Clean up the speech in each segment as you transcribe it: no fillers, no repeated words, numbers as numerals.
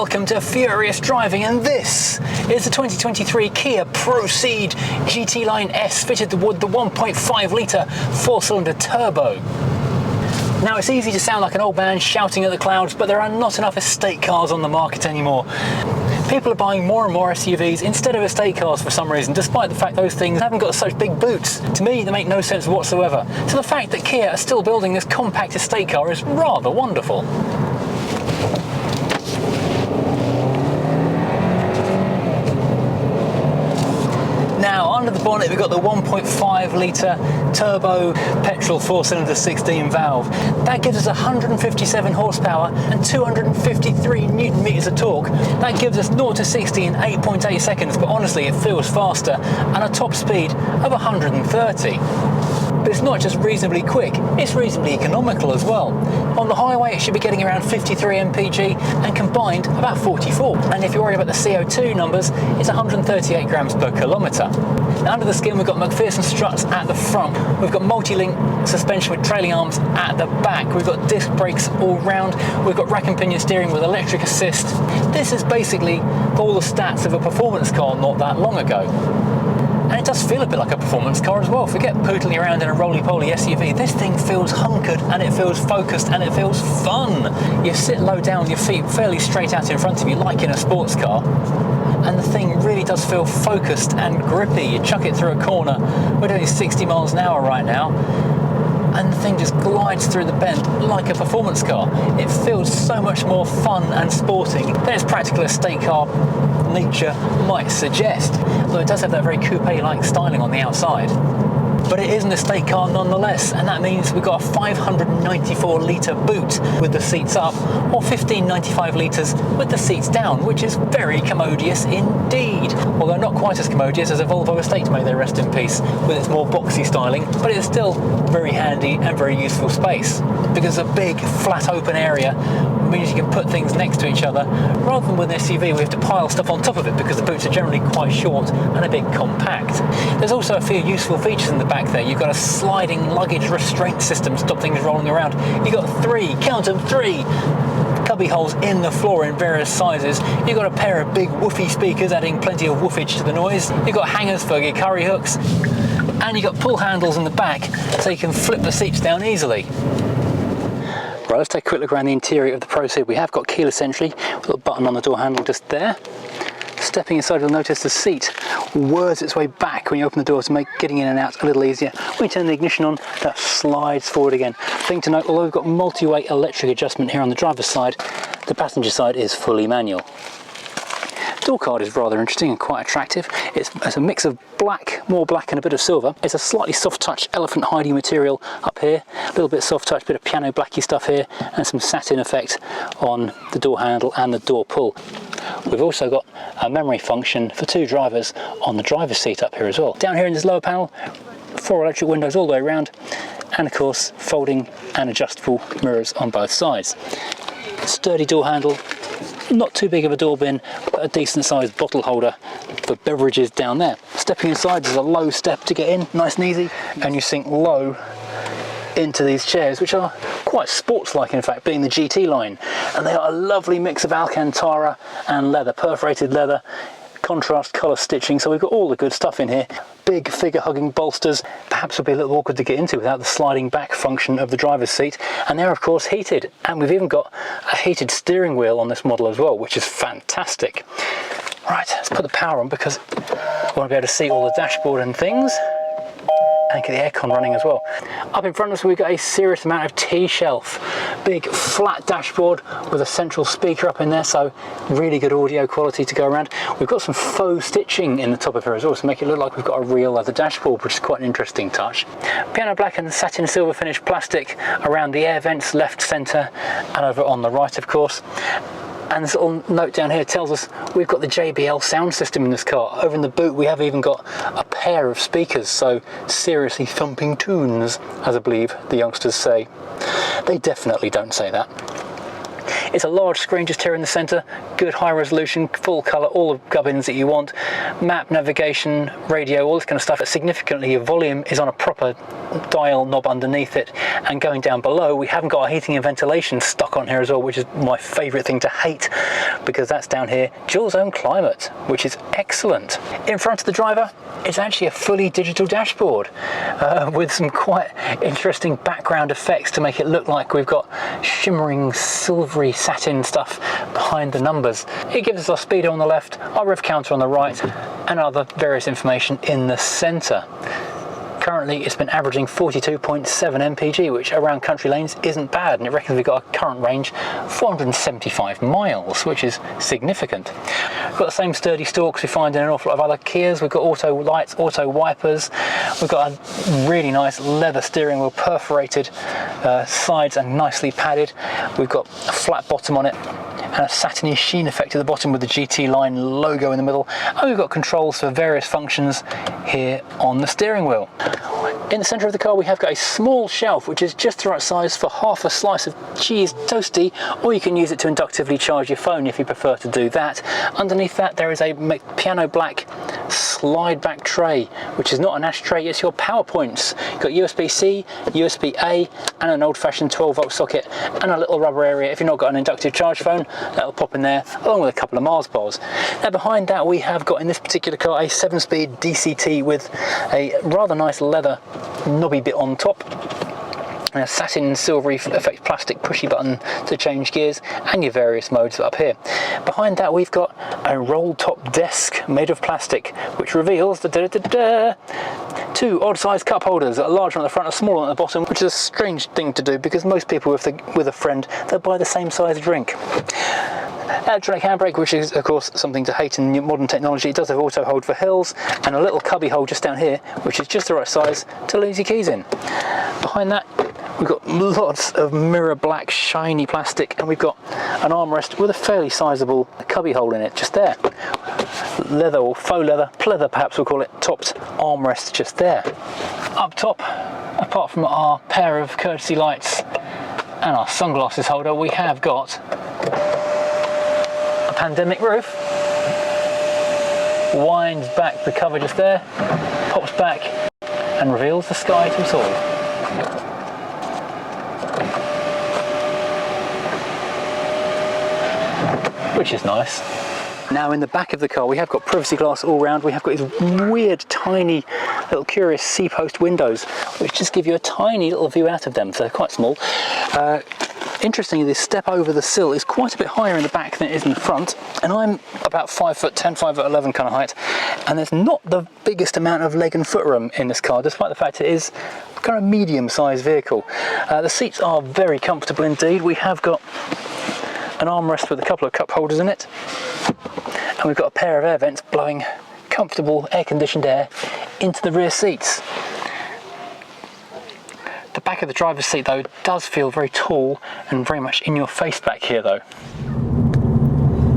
Welcome to Furious Driving, and this is the 2023 Kia Proceed GT Line S fitted with the 1.5 litre 4-cylinder turbo. Now, it's easy to sound like an old man shouting at the clouds, but there are not enough estate cars on the market anymore. People are buying more and more SUVs instead of estate cars for some reason, despite the fact those things haven't got such big boots. To me, they make no sense whatsoever. So the fact that Kia are still building this compact estate car is rather wonderful. Now, under the bonnet, we've got the 1.5 litre turbo petrol 4-cylinder 16 valve. That gives us 157 horsepower and 253 newton meters of torque. That gives us 0 to 60 in 8.8 seconds, but honestly, it feels faster, and a top speed of 130. But it's not just reasonably quick, it's reasonably economical as well. On the highway, it should be getting around 53 mpg and combined about 44. And if you're worried about the CO2 numbers, it's 138 grams per kilometre. Now, under the skin, we've got McPherson struts at the front. We've got multi-link suspension with trailing arms at the back. We've got disc brakes all round. We've got rack and pinion steering with electric assist. This is basically all the stats of a performance car not that long ago. And it does feel a bit like a performance car as well. Forget pootling around in a roly-poly SUV. This thing feels hunkered, and it feels focused, and it feels fun. You sit low down with your feet fairly straight out in front of you, like in a sports car. And the thing really does feel focused and grippy. You chuck it through a corner. We're doing 60 miles an hour right now, and the thing just glides through the bend like a performance car. It feels so much more fun and sporting than its practical estate car nature might suggest, although it does have that very coupe-like styling on the outside. But it is an estate car nonetheless, and that means we've got a 594 litre boot with the seats up, or 1595 litres with the seats down, which is very commodious indeed. Although not quite as commodious as a Volvo Estate, may they rest in peace, with its more boxy styling, but it's still very handy and very useful space, because a big flat open area means you can put things next to each other, rather than with an SUV we have to pile stuff on top of it because the boots are generally quite short and a bit compact. There's also a few useful features in the back there. You've got a sliding luggage restraint system to stop things rolling around. You've got count them, three cubby holes in the floor in various sizes. You've got a pair of big woofy speakers adding plenty of woofage to the noise. You've got hangers for your curry hooks, and you've got pull handles in the back so you can flip the seats down easily. Right, let's take a quick look around the interior of the Proceed. We have got keyless entry with a button on the door handle just there. Stepping inside, you'll notice the seat whirs its way back when you open the door to make getting in and out a little easier. When you turn the ignition on, that slides forward again. Thing to note, although we've got multi-weight electric adjustment here on the driver's side, the passenger side is fully manual. Door card is rather interesting and quite attractive. It's a mix of black, more black and a bit of silver. It's a slightly soft touch elephant hidey material up here, a little bit soft touch, bit of piano blacky stuff here, and some satin effect on the door handle and the door pull. We've also got a memory function for 2 drivers on the driver's seat up here as well. Down here in this lower panel, 4 electric windows all the way around, and of course folding and adjustable mirrors on both sides. Sturdy door handle, not too big of a door bin, but a decent sized bottle holder for beverages down there. Stepping inside, there's a low step to get in, nice and easy, and you sink low into these chairs, which are quite sports-like, in fact, being the GT line. And they are a lovely mix of Alcantara and leather, perforated leather, contrast colour stitching, so we've got all the good stuff in here. Big figure-hugging bolsters, perhaps would be a little awkward to get into without the sliding back function of the driver's seat, and they're of course heated, and we've even got a heated steering wheel on this model as well, which is fantastic. Right, let's put the power on because I want to be able to see all the dashboard and things, and get the aircon running as well. Up in front of us we've got a serious amount of T-shelf. Big flat dashboard with a central speaker up in there, so really good audio quality to go around. We've got some faux stitching in the top of here as well to make it look like we've got a real leather dashboard, which is quite an interesting touch. Piano black and satin silver finish plastic around the air vents, left, centre, and over on the right of course. And this little note down here tells us we've got the JBL sound system in this car. Over in the boot we have even got a pair of speakers, so seriously thumping tunes, as I believe the youngsters say. They definitely don't say that. It's a large screen just here in the centre, good high resolution, full colour, all the gubbins that you want, map, navigation, radio, all this kind of stuff. Significantly, your volume is on a proper dial knob underneath it, and going down below we haven't got our heating and ventilation stuck on here as well, which is my favourite thing to hate, because that's down here, dual zone climate, which is excellent. In front of the driver, it's actually a fully digital dashboard with some quite interesting background effects to make it look like we've got shimmering silvery satin stuff behind the numbers. It gives us our speedo on the left, our rev counter on the right, and other various information in the centre. Currently it's been averaging 42.7 mpg, which around country lanes isn't bad, and it reckons we've got a current range 475 miles, which is significant. We've got the same sturdy stalks we find in an awful lot of other Kias. We've got auto lights, auto wipers, we've got a really nice leather steering wheel, perforated sides and nicely padded. We've got a flat bottom on it and a satiny sheen effect at the bottom with the GT line logo in the middle, and we've got controls for various functions here on the steering wheel. In the centre of the car we have got a small shelf which is just the right size for half a slice of cheese toasty, or you can use it to inductively charge your phone if you prefer to do that. Underneath that there is a piano black slide back tray, which is not an ashtray, it's your power points. You've got USB-C, USB-A, and an old-fashioned 12-volt socket, and a little rubber area if you've not got an inductive charge phone. That'll pop in there, along with a couple of Mars bars. Now behind that we have got in this particular car a 7-speed DCT with a rather nice leather knobby bit on top, and a satin silvery effect plastic pushy button to change gears, and your various modes up here. Behind that we've got a roll top desk made of plastic, which reveals two odd sized cup holders, a large one at the front, a small one at the bottom, which is a strange thing to do because most people with a friend, they'll buy the same size drink. Electronic handbrake, which is of course something to hate in modern technology. It does have auto hold for hills, and a little cubby hole just down here, which is just the right size to lose your keys in. Behind that we've got lots of mirror black shiny plastic, and we've got an armrest with a fairly sizable cubby hole in it just there. Leather, or faux leather, pleather perhaps we'll call it, topped armrest just there. Up top, apart from our pair of courtesy lights and our sunglasses holder, we have got a pandemic roof. Winds back the cover just there, pops back and reveals the sky to us all. Which is nice. Now in the back of the car we have got privacy glass all round. We have got these weird tiny little curious C-post windows which just give you a tiny little view out of them, so they're quite small. Interestingly, this step over the sill is quite a bit higher in the back than it is in the front, and I'm about 5'10", 5'11" kind of height, and there's not the biggest amount of leg and foot room in this car, despite the fact it is kind of medium-sized vehicle. The seats are very comfortable indeed. We have got an armrest with a couple of cup holders in it, and we've got a pair of air vents blowing comfortable air-conditioned air into the rear seats. The back of the driver's seat though does feel very tall and very much in your face back here though.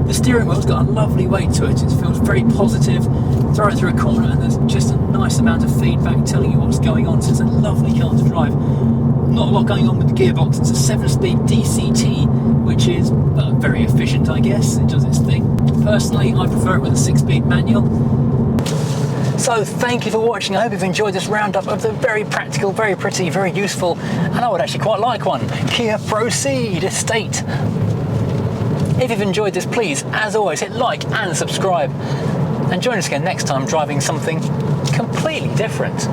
The steering wheel's got a lovely weight to it. It feels very positive. Throw it through a corner and there's just a nice amount of feedback telling you what's going on, so it's a lovely car to drive. Not a lot going on with the gearbox. It's a 7-speed DCT, which is very efficient, I guess. It does its thing. Personally, I prefer it with a 6-speed manual. So thank you for watching. I hope you've enjoyed this roundup of the very practical, very pretty, very useful, and I would actually quite like one, Kia Proceed Estate. If you've enjoyed this, please, as always, hit like and subscribe, and join us again next time driving something completely different.